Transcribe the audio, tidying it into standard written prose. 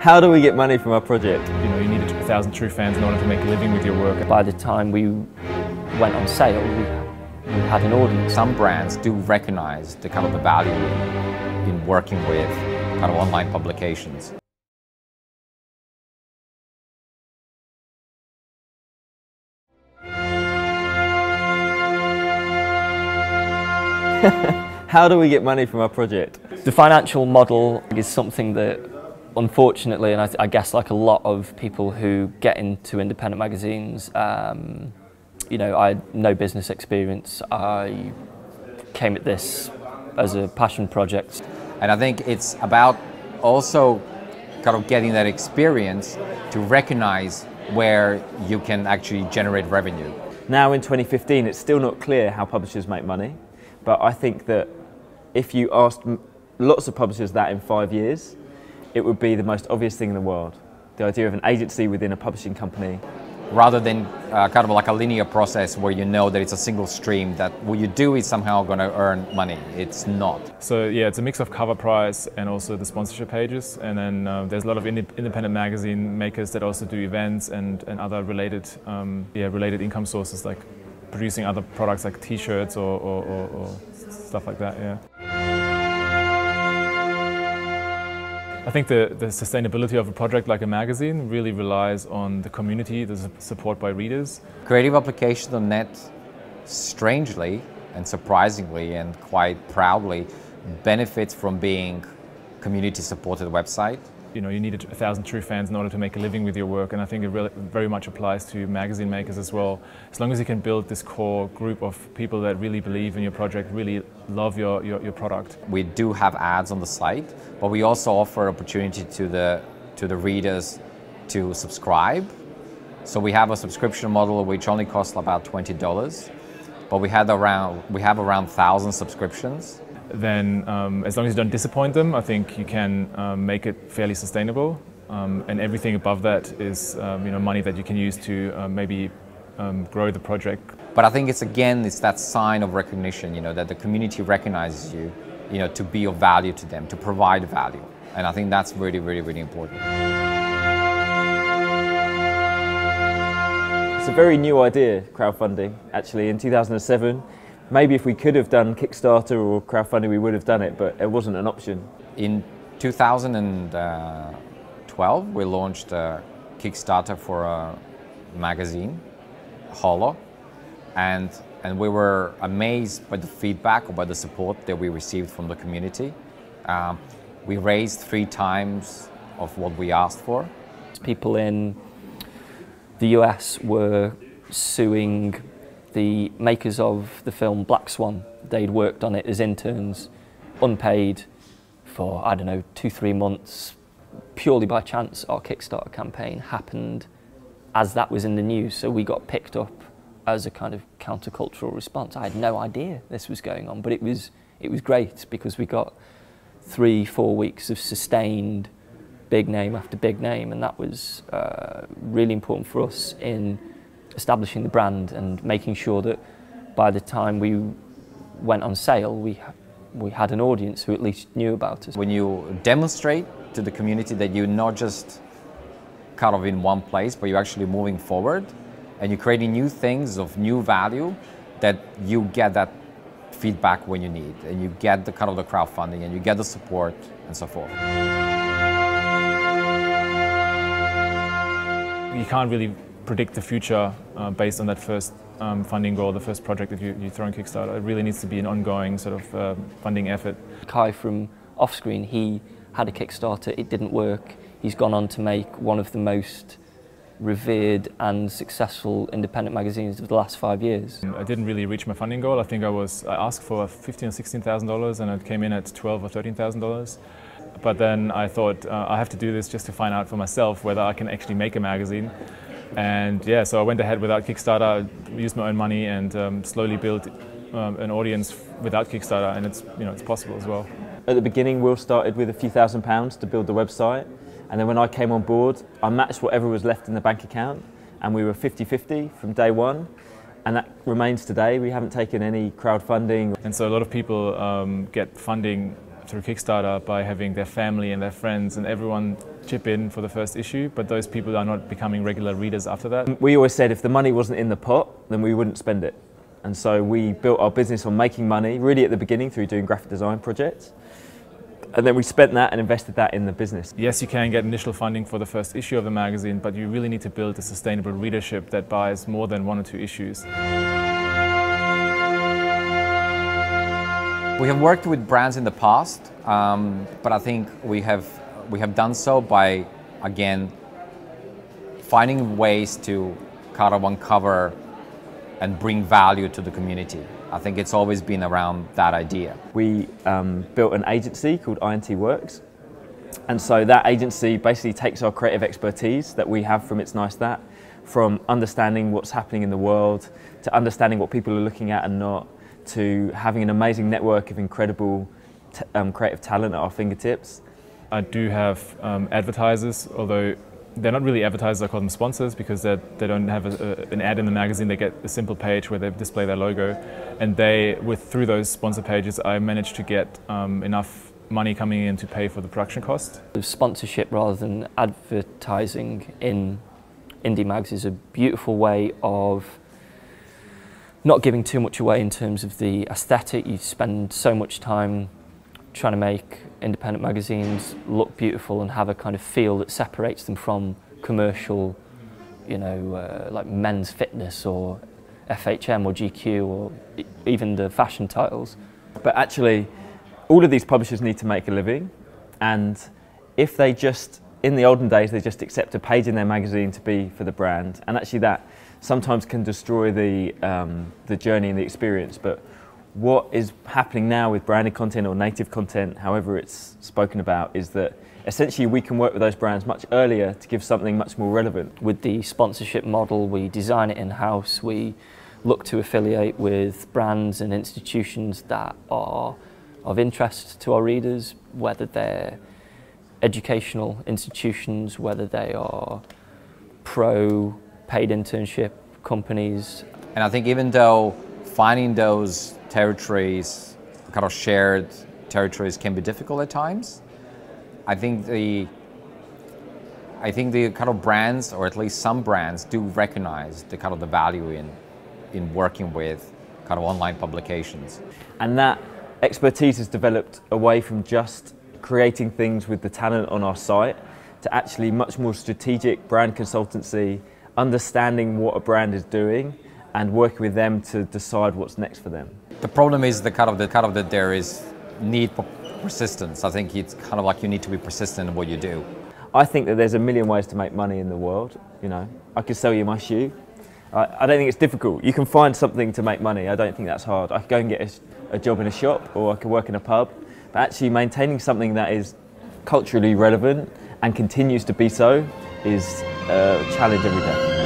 How do we get money from our project? You know, you needed 1,000 true fans in order to make a living with your work. By the time we went on sale, we had an audience. Some brands do recognize the kind of the value in working with kind of online publications. How do we get money from our project? The financial model is something that, unfortunately, and I guess like a lot of people who get into independent magazines, you know, I had no business experience. I came at this as a passion project. And I think it's about also kind of getting that experience to recognize where you can actually generate revenue. Now in 2015, it's still not clear how publishers make money, but I think that if you asked lots of publishers that in 5 years, it would be the most obvious thing in the world. The idea of an agency within a publishing company. Rather than kind of like a linear process where you know that it's a single stream, that what you do is somehow going to earn money. It's not. So yeah, it's a mix of cover price and also the sponsorship pages. And then there's a lot of independent magazine makers that also do events and other related, related income sources, like producing other products like t-shirts or stuff like that, yeah. I think the sustainability of a project like a magazine really relies on the community, the support by readers. Creative Applications.net, strangely and surprisingly and quite proudly, benefits from being a community-supported website. You know, you needed 1,000 true fans in order to make a living with your work, and I think it really, very much applies to magazine makers as well. As long as you can build this core group of people that really believe in your project, really love your product. We do have ads on the site, but we also offer opportunity to the readers to subscribe. So we have a subscription model which only costs about $20, but we have around 1,000 subscriptions. Then as long as you don't disappoint them, I think you can make it fairly sustainable. And everything above that is you know, money that you can use to maybe grow the project. But I think it's that sign of recognition, you know, that the community recognizes you, you know, to be of value to them, to provide value. And I think that's really, really, really important. It's a very new idea, crowdfunding, actually. In 2007, maybe if we could have done Kickstarter or crowdfunding, we would have done it, but it wasn't an option. In 2012, we launched a Kickstarter for a magazine, Hollow, and we were amazed by the feedback or by the support that we received from the community. We raised 3 times of what we asked for. People in the US were suing the makers of the film Black Swan. They'd worked on it as interns, unpaid, for, I don't know, 2-3 months. Purely by chance, our Kickstarter campaign happened as that was in the news, so we got picked up as a kind of countercultural response. I had no idea this was going on, but it was great because we got 3-4 weeks of sustained big name after big name, and that was really important for us in establishing the brand and making sure that by the time we went on sale, we had an audience who at least knew about us. When you demonstrate to the community that you're not just kind of in one place, but you're actually moving forward, and you're creating new things of new value, that you get that feedback when you need, and you get the kind of the crowdfunding, and you get the support, and so forth. You can't really predict the future based on that first funding goal, the first project that you throw in Kickstarter. It really needs to be an ongoing sort of funding effort. Kai from Offscreen, he had a Kickstarter, it didn't work. He's gone on to make one of the most revered and successful independent magazines of the last 5 years. I didn't really reach my funding goal. I think I asked for $15,000 or $16,000 and it came in at $12,000 or $13,000. But then I thought I have to do this just to find out for myself whether I can actually make a magazine. And yeah, so I went ahead without Kickstarter, used my own money, and slowly built an audience without Kickstarter, and it's possible as well. At the beginning, Will started with a few £1,000s to build the website, and then when I came on board, I matched whatever was left in the bank account, and we were 50-50 from day one, and that remains today. We haven't taken any crowdfunding. And so a lot of people get funding through Kickstarter by having their family and their friends and everyone chip in for the first issue, but those people are not becoming regular readers after that. We always said if the money wasn't in the pot, then we wouldn't spend it. And so we built our business on making money, really at the beginning through doing graphic design projects. And then we spent that and invested that in the business. Yes, you can get initial funding for the first issue of the magazine, but you really need to build a sustainable readership that buys more than 1 or 2 issues. We have worked with brands in the past, but I think we have done so by, again, finding ways to kind of uncover and bring value to the community. I think it's always been around that idea. We built an agency called INT Works, and so that agency basically takes our creative expertise that we have from It's Nice That, from understanding what's happening in the world, to understanding what people are looking at and not, to having an amazing network of incredible creative talent at our fingertips. I do have advertisers, although they're not really advertisers, I call them sponsors, because they don't have an ad in the magazine. They get a simple page where they display their logo, and through those sponsor pages I managed to get enough money coming in to pay for the production cost. Sponsorship rather than advertising in indie mags is a beautiful way of not giving too much away in terms of the aesthetic. You spend so much time trying to make independent magazines look beautiful and have a kind of feel that separates them from commercial, like Men's Fitness or FHM or GQ or even the fashion titles. But actually, all of these publishers need to make a living, and if they just, in the olden days, they just accept a page in their magazine to be for the brand, and actually that sometimes can destroy the journey and the experience. But what is happening now with branded content or native content, however it's spoken about, is that essentially we can work with those brands much earlier to give something much more relevant. With the sponsorship model, we design it in-house. We look to affiliate with brands and institutions that are of interest to our readers, whether they're educational institutions, whether they are paid internship companies. And I think even though finding those territories, kind of shared territories, can be difficult at times, I think the kind of brands, or at least some brands, do recognize the kind of the value in working with kind of online publications. And that expertise has developed away from just creating things with the talent on our site to actually much more strategic brand consultancy, understanding what a brand is doing and working with them to decide what's next for them. The problem is that there is need for persistence. I think it's kind of like you need to be persistent in what you do. I think that there's a million ways to make money in the world. I could sell you my shoe. I don't think it's difficult. You can find something to make money. I don't think that's hard. I could go and get a job in a shop, or I could work in a pub. But actually maintaining something that is culturally relevant and continues to be so is a challenge every day.